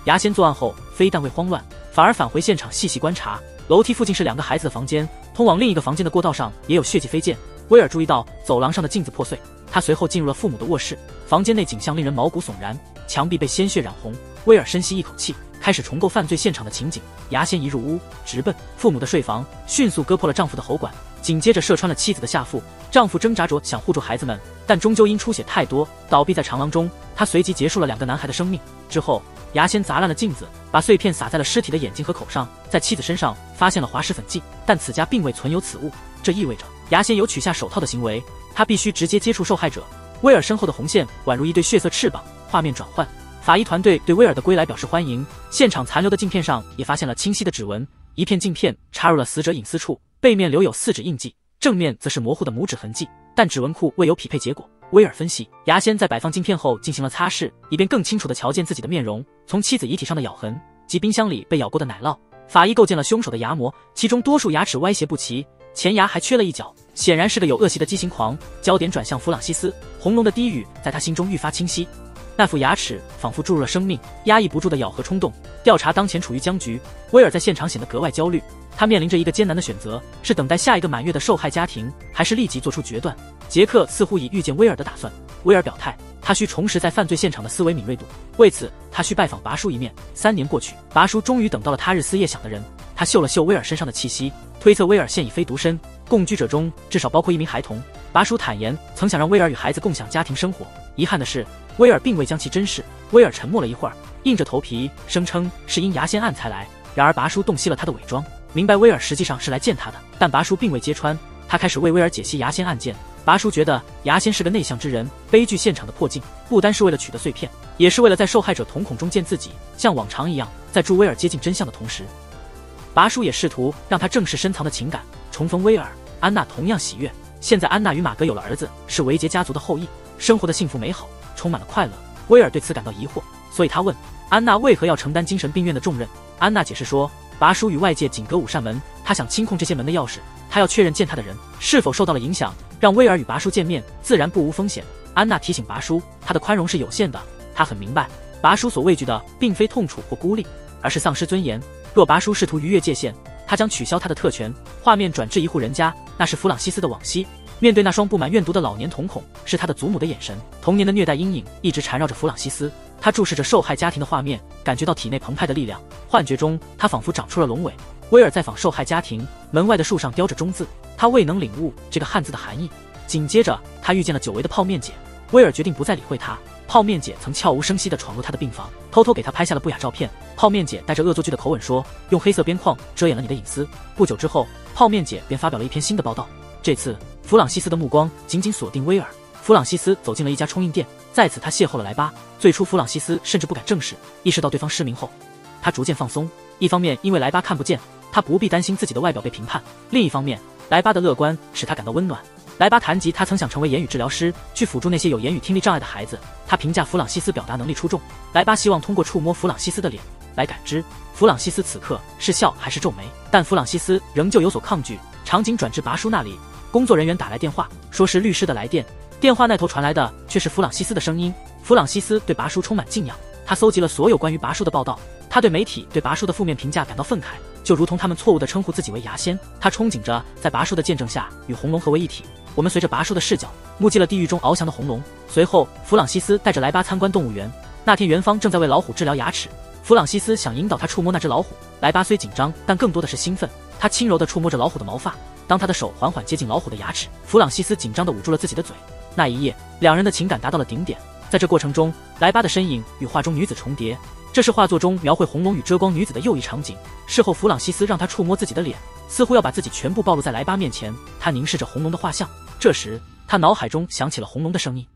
牙仙作案后非但未慌乱，反而返回现场细细观察。楼梯附近是2个孩子的房间，通往另一个房间的过道上也有血迹飞溅。威尔注意到走廊上的镜子破碎，他随后进入了父母的卧室。房间内景象令人毛骨悚然，墙壁被鲜血染红。威尔深吸一口气，开始重构犯罪现场的情景。牙仙一入屋，直奔父母的睡房，迅速割破了丈夫的喉管，紧接着射穿了妻子的下腹。丈夫挣扎着想护住孩子们，但终究因出血太多倒闭在长廊中。他随即结束了2个男孩的生命。之后，牙仙砸烂了镜子，把碎片撒在了尸体的眼睛和口上，在妻子身上发现了滑石粉剂，但此家并未存有此物。这意味着牙仙有取下手套的行为，他必须直接接触受害者。威尔身后的红线宛如一对血色翅膀。画面转换，法医团队对威尔的归来表示欢迎。现场残留的镜片上也发现了清晰的指纹，一片镜片插入了死者隐私处，背面留有4指印记，正面则是模糊的拇指痕迹，但指纹库未有匹配结果。威尔分析，牙仙在摆放镜片后进行了擦拭，以便更清楚地瞧见自己的面容。从妻子遗体上的咬痕及冰箱里被咬过的奶酪，法医构建了凶手的牙模，其中多数牙齿歪斜不齐，前牙还缺了一角，显然是个有恶习的畸形狂。焦点转向弗朗西斯，红龙的低语在他心中愈发清晰。那副牙齿仿佛注入了生命，压抑不住的咬合冲动。调查当前处于僵局，威尔在现场显得格外焦虑。他面临着一个艰难的选择，是等待下一个满月的受害家庭，还是立即做出决断。杰克似乎已预见威尔的打算。威尔表态，他需重拾在犯罪现场的思维敏锐度，为此他需拜访拔叔一面。3年过去，拔叔终于等到了他日思夜想的人。他嗅了嗅威尔身上的气息，推测威尔现已非独身，共居者中至少包括一名孩童。拔叔坦言，曾想让威尔与孩子共享家庭生活，遗憾的是，威尔并未将其珍视。威尔沉默了一会儿，硬着头皮声称是因牙仙案才来。然而拔叔洞悉了他的伪装，明白威尔实际上是来见他的，但拔叔并未揭穿。他开始为威尔解析牙仙案件。拔叔觉得牙仙是个内向之人，悲剧现场的破镜不单是为了取得碎片，也是为了在受害者瞳孔中见自己。像往常一样，在助威尔接近真相的同时，拔叔也试图让他正视深藏的情感。重逢威尔，安娜同样喜悦。现在安娜与马格有了儿子，是维杰家族的后裔，生活的幸福美好，充满了快乐。威尔对此感到疑惑，所以他问安娜为何要承担精神病院的重任。安娜解释说，拔叔与外界仅隔5扇门，他想清控这些门的钥匙，他要确认见他的人是否受到了影响，让威尔与拔叔见面自然不无风险。安娜提醒拔叔，他的宽容是有限的，他很明白拔叔所畏惧的并非痛楚或孤立，而是丧失尊严。若拔叔试图逾越界限，他将取消他的特权。画面转至一户人家，那是弗朗西斯的往昔。面对那双布满怨毒的老年瞳孔，是他的祖母的眼神。童年的虐待阴影一直缠绕着弗朗西斯，他注视着受害家庭的画面，感觉到体内澎湃的力量。幻觉中，他仿佛长出了龙尾。威尔在访受害家庭，门外的树上雕着中字，他未能领悟这个汉字的含义。紧接着，他遇见了久违的泡面姐。威尔决定不再理会他。泡面姐曾悄无声息地闯入他的病房，偷偷给他拍下了不雅照片。泡面姐带着恶作剧的口吻说，用黑色边框遮掩了你的隐私。不久之后，泡面姐便发表了一篇新的报道。这次弗朗西斯的目光紧紧锁定威尔。弗朗西斯走进了一家冲印店，在此他邂逅了莱巴。最初弗朗西斯甚至不敢正视，意识到对方失明后，他逐渐放松。一方面因为莱巴看不见，他不必担心自己的外表被评判；另一方面，莱巴的乐观使他感到温暖。莱巴谈及他曾想成为言语治疗师，去辅助那些有言语听力障碍的孩子。他评价弗朗西斯表达能力出众。莱巴希望通过触摸弗朗西斯的脸来感知弗朗西斯此刻是笑还是皱眉，但弗朗西斯仍旧有所抗拒。场景转至拔叔那里，工作人员打来电话，说是律师的来电。电话那头传来的却是弗朗西斯的声音。弗朗西斯对拔叔充满敬仰，他搜集了所有关于拔叔的报道。他对媒体对拔叔的负面评价感到愤慨，就如同他们错误地称呼自己为牙仙。他憧憬着在拔叔的见证下与红龙合为一体。我们随着拔叔的视角目击了地狱中翱翔的红龙。随后，弗朗西斯带着莱巴参观动物园。那天园方正在为老虎治疗牙齿，弗朗西斯想引导他触摸那只老虎。莱巴虽紧张，但更多的是兴奋。他轻柔地触摸着老虎的毛发。当他的手缓缓接近老虎的牙齿，弗朗西斯紧张地捂住了自己的嘴。那一夜，两人的情感达到了顶点。在这过程中，莱巴的身影与画中女子重叠，这是画作中描绘红龙与遮光女子的又一场景。事后，弗朗西斯让他触摸自己的脸，似乎要把自己全部暴露在莱巴面前。他凝视着红龙的画像，这时他脑海中响起了红龙的声音，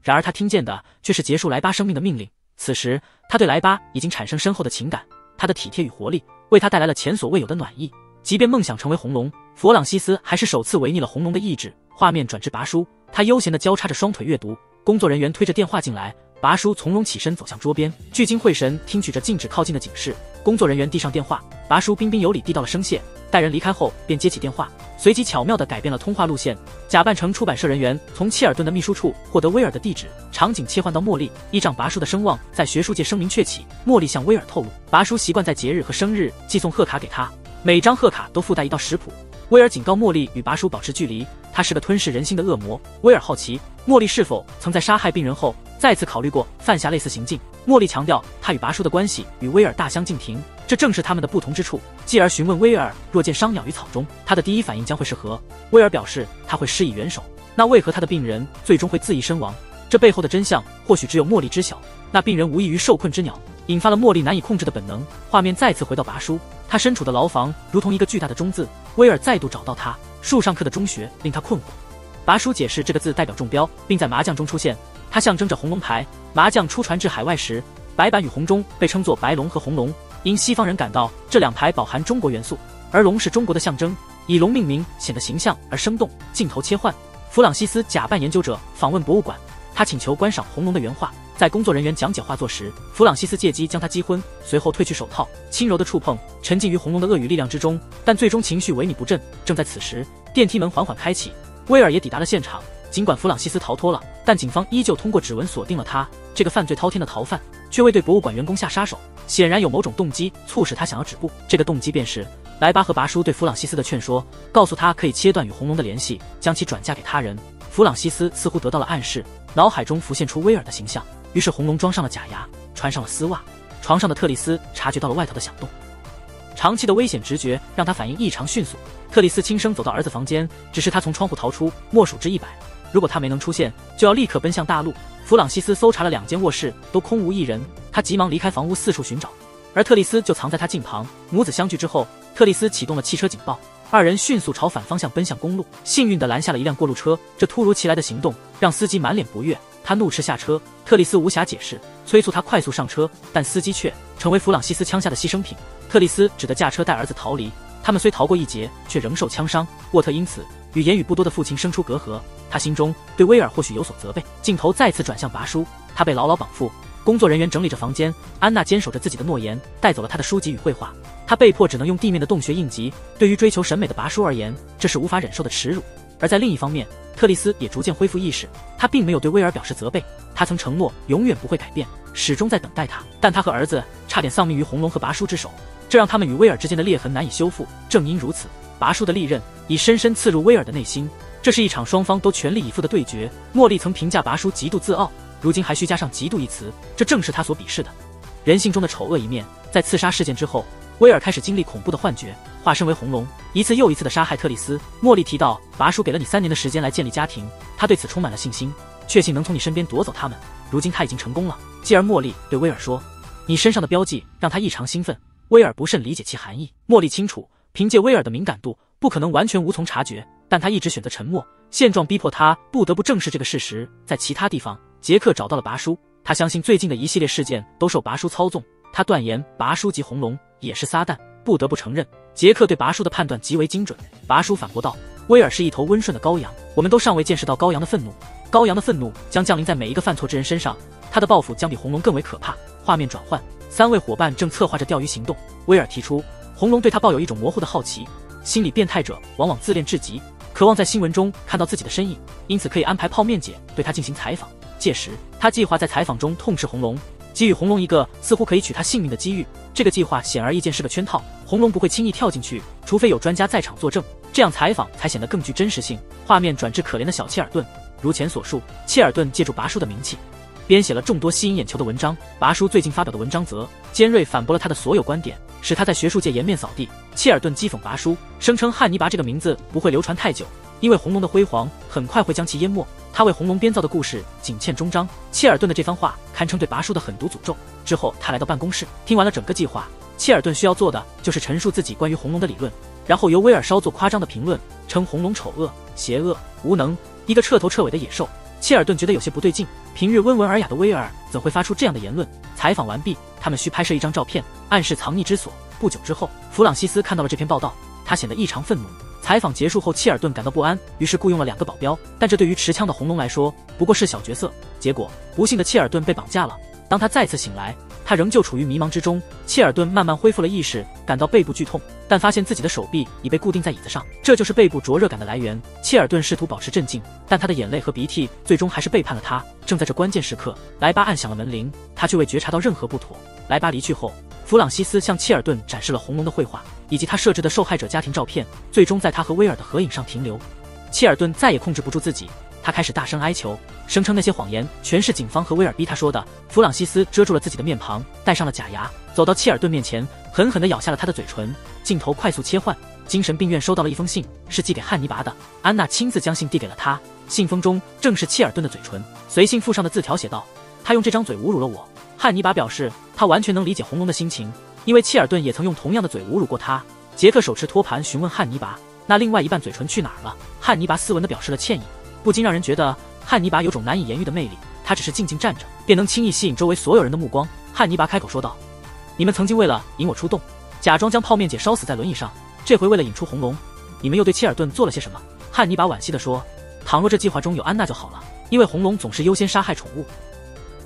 然而他听见的却是结束莱巴生命的命令。此时，他对莱巴已经产生深厚的情感，他的体贴与活力为他带来了前所未有的暖意。即便梦想成为红龙，弗朗西斯还是首次违逆了红龙的意志。画面转至拔叔，他悠闲地交叉着双腿阅读。工作人员推着电话进来，拔叔从容起身走向桌边，聚精会神听取着禁止靠近的警示。工作人员递上电话，拔叔彬彬有礼递到了声谢。待人离开后，便接起电话，随即巧妙地改变了通话路线，假扮成出版社人员，从切尔顿的秘书处获得威尔的地址。场景切换到茉莉，依仗拔叔的声望，在学术界声名鹊起。茉莉向威尔透露，拔叔习惯在节日和生日寄送贺卡给他，每张贺卡都附带一道食谱。威尔警告茉莉与拔叔保持距离，他是个吞噬人心的恶魔。威尔好奇茉莉是否曾在杀害病人后再次考虑过犯下类似行径。茉莉强调他与拔叔的关系与威尔大相径庭，这正是他们的不同之处。继而询问威尔，若见伤鸟于草中，他的第一反应将会是何？威尔表示他会施以援手。那为何他的病人最终会自缢身亡？这背后的真相或许只有茉莉知晓。那病人无异于受困之鸟，引发了茉莉难以控制的本能。画面再次回到拔叔，他身处的牢房如同一个巨大的中字。威尔再度找到他，树上刻的中学令他困惑。拔叔解释这个字代表中标，并在麻将中出现，它象征着红龙牌。麻将初传至海外时，白板与红中被称作白龙和红龙，因西方人感到这两牌饱含中国元素，而龙是中国的象征，以龙命名显得形象而生动。镜头切换，弗朗西斯假扮研究者访问博物馆，他请求观赏红龙的原画。在工作人员讲解画作时，弗朗西斯借机将他击昏，随后褪去手套，轻柔的触碰，沉浸于红龙的恶语力量之中，但最终情绪萎靡不振。正在此时，电梯门缓缓开启，威尔也抵达了现场。尽管弗朗西斯逃脱了，但警方依旧通过指纹锁定了他。这个犯罪滔天的逃犯却未对博物馆员工下杀手，显然有某种动机促使他想要止步。这个动机便是莱巴和拔叔对弗朗西斯的劝说，告诉他可以切断与红龙的联系，将其转嫁给他人。弗朗西斯似乎得到了暗示，脑海中浮现出威尔的形象。于是红龙装上了假牙，穿上了丝袜。床上的特丽斯察觉到了外头的响动，长期的危险直觉让他反应异常迅速。特丽斯轻声走到儿子房间，指示他从窗户逃出，默数至100。如果他没能出现，就要立刻奔向大路。弗朗西斯搜查了2间卧室，都空无一人。他急忙离开房屋，四处寻找，而特丽斯就藏在他近旁。母子相聚之后，特丽斯启动了汽车警报，2人迅速朝反方向奔向公路，幸运地拦下了一辆过路车。这突如其来的行动让司机满脸不悦，他怒斥下车。特丽斯无暇解释，催促他快速上车，但司机却成为弗朗西斯枪下的牺牲品。特丽斯只得驾车带儿子逃离。他们虽逃过一劫，却仍受枪伤。沃特因此与言语不多的父亲生出隔阂，他心中对威尔或许有所责备。镜头再次转向拔叔，他被牢牢绑缚，工作人员整理着房间。安娜坚守着自己的诺言，带走了他的书籍与绘画。他被迫只能用地面的洞穴应急。对于追求审美的拔叔而言，这是无法忍受的耻辱。而在另一方面，特丽斯也逐渐恢复意识，他并没有对威尔表示责备，他曾承诺永远不会改变，始终在等待他。但他和儿子差点丧命于红龙和拔叔之手，这让他们与威尔之间的裂痕难以修复。正因如此，拔叔的利刃已深深刺入威尔的内心。这是一场双方都全力以赴的对决。茉莉曾评价拔叔极度自傲，如今还需加上嫉妒一词，这正是他所鄙视的人性中的丑恶一面。在刺杀事件之后，威尔开始经历恐怖的幻觉，化身为红龙，一次又一次地杀害特丽斯。茉莉提到，拔叔给了你3年的时间来建立家庭，他对此充满了信心，确信能从你身边夺走他们。如今他已经成功了。继而茉莉对威尔说，你身上的标记让他异常兴奋。威尔不甚理解其含义。茉莉清楚，凭借威尔的敏感度，不可能完全无从察觉，但他一直选择沉默。现状逼迫他不得不正视这个事实。在其他地方，杰克找到了拔叔，他相信最近的一系列事件都受拔叔操纵。他断言拔叔及红龙也是撒旦。不得不承认，杰克对拔叔的判断极为精准。拔叔反驳道，威尔是一头温顺的羔羊，我们都尚未见识到羔羊的愤怒。羔羊的愤怒将降临在每一个犯错之人身上，他的报复将比红龙更为可怕。画面转换，3位伙伴正策划着钓鱼行动。威尔提出，红龙对他抱有一种模糊的好奇，心理变态者往往自恋至极，渴望在新闻中看到自己的身影，因此可以安排泡面姐对他进行采访。届时，他计划在采访中痛斥红龙，给予红龙一个似乎可以取他性命的机遇。这个计划显而易见是个圈套，红龙不会轻易跳进去，除非有专家在场作证，这样采访才显得更具真实性。画面转至可怜的小切尔顿，如前所述，切尔顿借助拔叔的名气，编写了众多吸引眼球的文章。拔叔最近发表的文章则尖锐反驳了他的所有观点，使他在学术界颜面扫地。切尔顿讥讽拔叔，声称汉尼拔这个名字不会流传太久，因为红龙的辉煌很快会将其淹没。他为红龙编造的故事仅欠终章。切尔顿的这番话堪称对拔叔的狠毒诅咒。之后他来到办公室，听完了整个计划。切尔顿需要做的就是陈述自己关于红龙的理论，然后由威尔稍作夸张的评论，称红龙丑恶、邪恶、无能，一个彻头彻尾的野兽。切尔顿觉得有些不对劲，平日温文尔雅的威尔怎会发出这样的言论？采访完毕，他们需拍摄一张照片，暗示藏匿之所。不久之后，弗朗西斯看到了这篇报道，他显得异常愤怒。采访结束后，切尔顿感到不安，于是雇佣了2个保镖，但这对于持枪的红龙来说不过是小角色。结果，不幸的切尔顿被绑架了。当他再次醒来，他仍旧处于迷茫之中。切尔顿慢慢恢复了意识，感到背部剧痛，但发现自己的手臂已被固定在椅子上，这就是背部灼热感的来源。切尔顿试图保持镇静，但他的眼泪和鼻涕最终还是背叛了他。正在这关键时刻，莱巴按响了门铃，他却未觉察到任何不妥。莱巴离去后，弗朗西斯向切尔顿展示了红龙的绘画以及他设置的受害者家庭照片，最终在他和威尔的合影上停留。切尔顿再也控制不住自己，他开始大声哀求，声称那些谎言全是警方和威尔逼他说的。弗朗西斯遮住了自己的面庞，戴上了假牙，走到切尔顿面前，狠狠地咬下了他的嘴唇。镜头快速切换，精神病院收到了一封信，是寄给汉尼拔的。安娜亲自将信递给了他，信封中正是切尔顿的嘴唇。随信附上的字条写道，他用这张嘴侮辱了我。汉尼拔表示他完全能理解红龙的心情，因为切尔顿也曾用同样的嘴侮辱过他。杰克手持托盘询问汉尼拔，那另外一半嘴唇去哪儿了？汉尼拔斯文地表示了歉意，不禁让人觉得汉尼拔有种难以言喻的魅力，他只是静静站着，便能轻易吸引周围所有人的目光。汉尼拔开口说道，你们曾经为了引我出动，假装将泡面姐烧死在轮椅上，这回为了引出红龙，你们又对切尔顿做了些什么？汉尼拔惋惜地说，倘若这计划中有安娜就好了，因为红龙总是优先杀害宠物。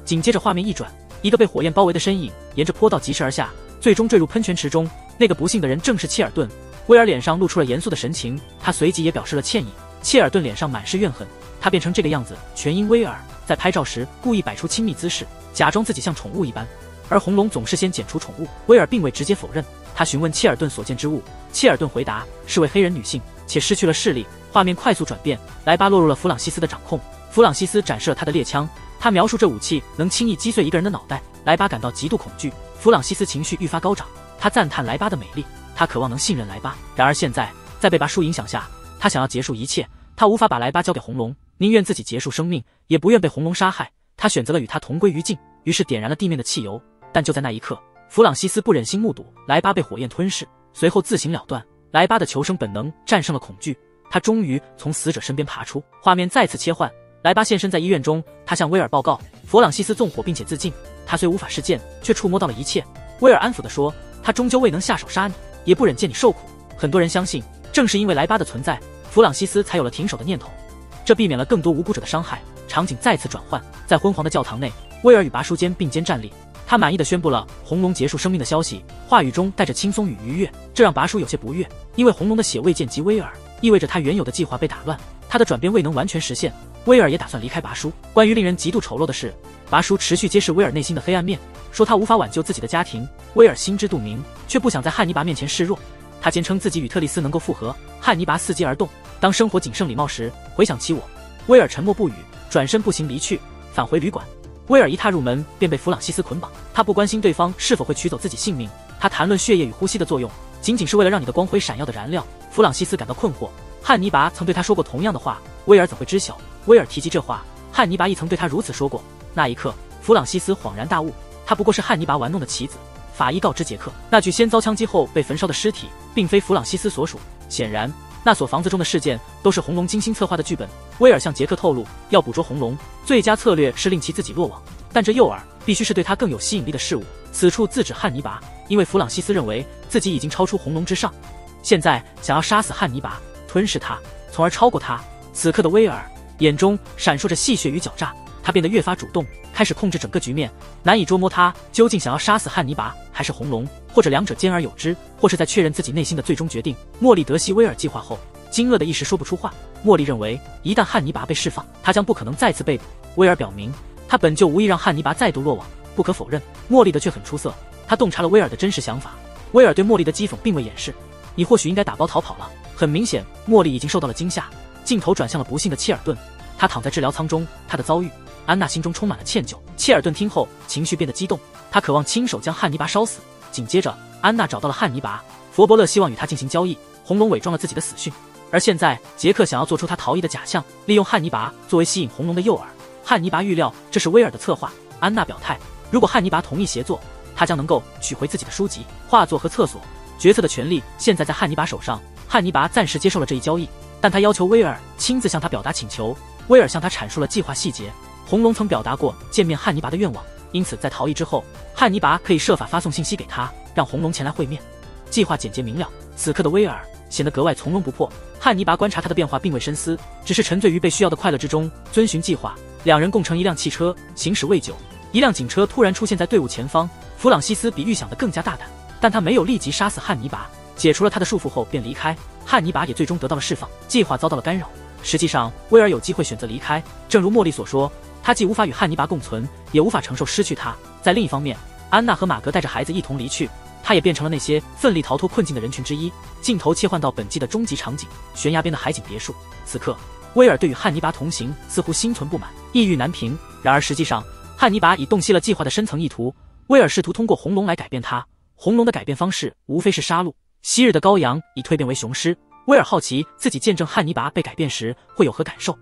紧接着画面一转，一个被火焰包围的身影沿着坡道疾驰而下，最终坠入喷泉池中。那个不幸的人正是切尔顿。威尔脸上露出了严肃的神情，他随即也表示了歉意。切尔顿脸上满是怨恨，他变成这个样子全因威尔在拍照时故意摆出亲密姿势，假装自己像宠物一般，而红龙总是先剪除宠物。威尔并未直接否认，他询问切尔顿所见之物，切尔顿回答是位黑人女性，且失去了视力。画面快速转变，莱巴落入了弗朗西斯的掌控。弗朗西斯展示了他的猎枪，他描述这武器能轻易击碎一个人的脑袋。莱巴感到极度恐惧，弗朗西斯情绪愈发高涨，他赞叹莱巴的美丽，他渴望能信任莱巴。然而现在，在被拔叔影响下，他想要结束一切。他无法把莱巴交给红龙，宁愿自己结束生命，也不愿被红龙杀害。他选择了与他同归于尽，于是点燃了地面的汽油。但就在那一刻，弗朗西斯不忍心目睹莱巴被火焰吞噬，随后自行了断。莱巴的求生本能战胜了恐惧，他终于从死者身边爬出。画面再次切换，莱巴现身在医院中，他向威尔报告弗朗西斯纵火并且自尽。他虽无法实践，却触摸到了一切。威尔安抚地说，他终究未能下手杀你，也不忍见你受苦。很多人相信，正是因为莱巴的存在，弗朗西斯才有了停手的念头，这避免了更多无辜者的伤害。场景再次转换，在昏黄的教堂内，威尔与拔叔间并肩站立，他满意地宣布了红龙结束生命的消息，话语中带着轻松与愉悦，这让拔叔有些不悦，因为红龙的血未见及威尔，意味着他原有的计划被打乱，他的转变未能完全实现。威尔也打算离开拔叔。关于令人极度丑陋的是，拔叔持续揭示威尔内心的黑暗面，说他无法挽救自己的家庭。威尔心知肚明，却不想在汉尼拔面前示弱。他坚称自己与特丽斯能够复合。汉尼拔伺机而动，当生活仅剩礼貌时，回想起我。威尔沉默不语，转身步行离去，返回旅馆。威尔一踏入门便被弗朗西斯捆绑，他不关心对方是否会取走自己性命，他谈论血液与呼吸的作用，仅仅是为了让你的光辉闪耀的燃料。弗朗西斯感到困惑，汉尼拔曾对他说过同样的话，威尔怎会知晓？威尔提及这话，汉尼拔亦曾对他如此说过。那一刻，弗朗西斯恍然大悟，他不过是汉尼拔玩弄的棋子。法医告知杰克，那具先遭枪击后被焚烧的尸体并非弗朗西斯所属。显然，那所房子中的事件都是红龙精心策划的剧本。威尔向杰克透露，要捕捉红龙，最佳策略是令其自己落网，但这诱饵必须是对他更有吸引力的事物。此处自指汉尼拔，因为弗朗西斯认为自己已经超出红龙之上，现在想要杀死汉尼拔，吞噬他，从而超过他。此刻的威尔眼中闪烁着戏谑与狡诈，他变得越发主动，开始控制整个局面。难以捉摸他究竟想要杀死汉尼拔还是红龙，或者两者兼而有之，或是在确认自己内心的最终决定。茉莉得悉威尔计划后，惊愕的一时说不出话。茉莉认为，一旦汉尼拔被释放，他将不可能再次被捕。威尔表明，他本就无意让汉尼拔再度落网。不可否认，茉莉的却很出色，他洞察了威尔的真实想法。威尔对茉莉的讥讽并未掩饰，你或许应该打包逃跑了。很明显，茉莉已经受到了惊吓。镜头转向了不幸的切尔顿，他躺在治疗舱中，他的遭遇，安娜心中充满了歉疚。切尔顿听后情绪变得激动，他渴望亲手将汉尼拔烧死。紧接着，安娜找到了汉尼拔，佛伯勒希望与他进行交易。红龙伪装了自己的死讯，而现在杰克想要做出他逃逸的假象，利用汉尼拔作为吸引红龙的诱饵。汉尼拔预料这是威尔的策划。安娜表态，如果汉尼拔同意协作，他将能够取回自己的书籍、画作和厕所。决策的权利现在在汉尼拔手上。汉尼拔暂时接受了这一交易，但他要求威尔亲自向他表达请求。威尔向他阐述了计划细节。红龙曾表达过见面汉尼拔的愿望，因此在逃逸之后，汉尼拔可以设法发送信息给他，让红龙前来会面。计划简洁明了。此刻的威尔显得格外从容不迫。汉尼拔观察他的变化并未深思，只是沉醉于被需要的快乐之中，遵循计划。两人共乘一辆汽车，行驶未久，一辆警车突然出现在队伍前方。弗朗西斯比预想的更加大胆，但他没有立即杀死汉尼拔，解除了他的束缚后便离开。汉尼拔也最终得到了释放，计划遭到了干扰。实际上，威尔有机会选择离开，正如茉莉所说，他既无法与汉尼拔共存，也无法承受失去他。在另一方面，安娜和马格带着孩子一同离去，他也变成了那些奋力逃脱困境的人群之一。镜头切换到本季的终极场景，悬崖边的海景别墅。此刻，威尔对与汉尼拔同行似乎心存不满，抑郁难平。然而实际上，汉尼拔已洞悉了计划的深层意图。威尔试图通过红龙来改变他，红龙的改变方式无非是杀戮。昔日的羔羊已蜕变为雄狮。威尔好奇自己见证汉尼拔被改变时会有何感受，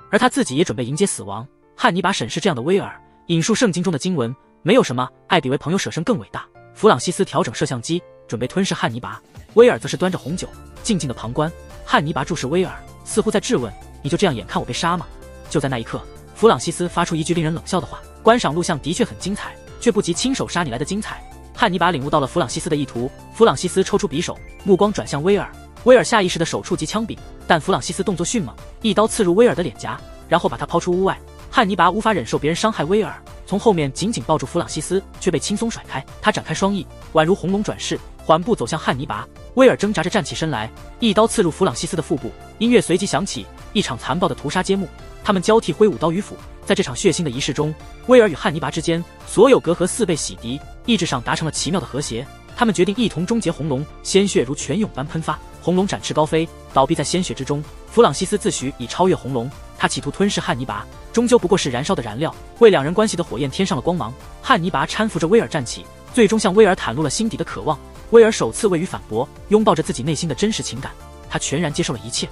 而他自己也准备迎接死亡。汉尼拔审视这样的威尔，引述圣经中的经文，没有什么爱比为朋友舍身更伟大。弗朗西斯调整摄像机，准备吞噬汉尼拔，威尔则是端着红酒静静的旁观。汉尼拔注视威尔，似乎在质问，你就这样眼看我被杀吗？就在那一刻，弗朗西斯发出一句令人冷笑的话，观赏录像的确很精彩，却不及亲手杀你来的精彩。汉尼拔领悟到了弗朗西斯的意图，弗朗西斯抽出匕首，目光转向威尔。威尔下意识的手触及枪柄，但弗朗西斯动作迅猛，一刀刺入威尔的脸颊，然后把他抛出屋外。汉尼拔无法忍受别人伤害威尔，从后面紧紧抱住弗朗西斯，却被轻松甩开。他展开双翼，宛如红龙转世，缓步走向汉尼拔。威尔挣扎着站起身来，一刀刺入弗朗西斯的腹部。音乐随即响起，一场残暴的屠杀揭幕。他们交替挥舞刀与斧，在这场血腥的仪式中，威尔与汉尼拔之间所有隔阂似被洗涤，意志上达成了奇妙的和谐。他们决定一同终结红龙，鲜血如泉涌般喷发，红龙展翅高飞，倒闭在鲜血之中。弗朗西斯自诩已超越红龙，他企图吞噬汉尼拔，终究不过是燃烧的燃料，为两人关系的火焰添上了光芒。汉尼拔搀扶着威尔站起，最终向威尔袒露了心底的渴望。威尔首次未予反驳，拥抱着自己内心的真实情感，他全然接受了一切，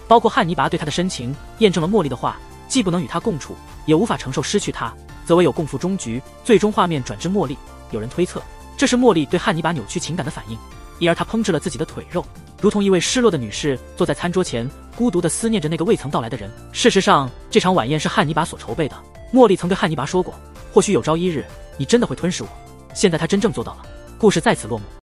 包括汉尼拔对他的深情，验证了茉莉的话，既不能与他共处，也无法承受失去他，则唯有共赴终局。最终画面转至茉莉，有人推测这是茉莉对汉尼拔扭曲情感的反应，因而她烹制了自己的腿肉，如同一位失落的女士坐在餐桌前，孤独地思念着那个未曾到来的人。事实上，这场晚宴是汉尼拔所筹备的。茉莉曾对汉尼拔说过，或许有朝一日，你真的会吞噬我。现在他真正做到了。故事在此落幕。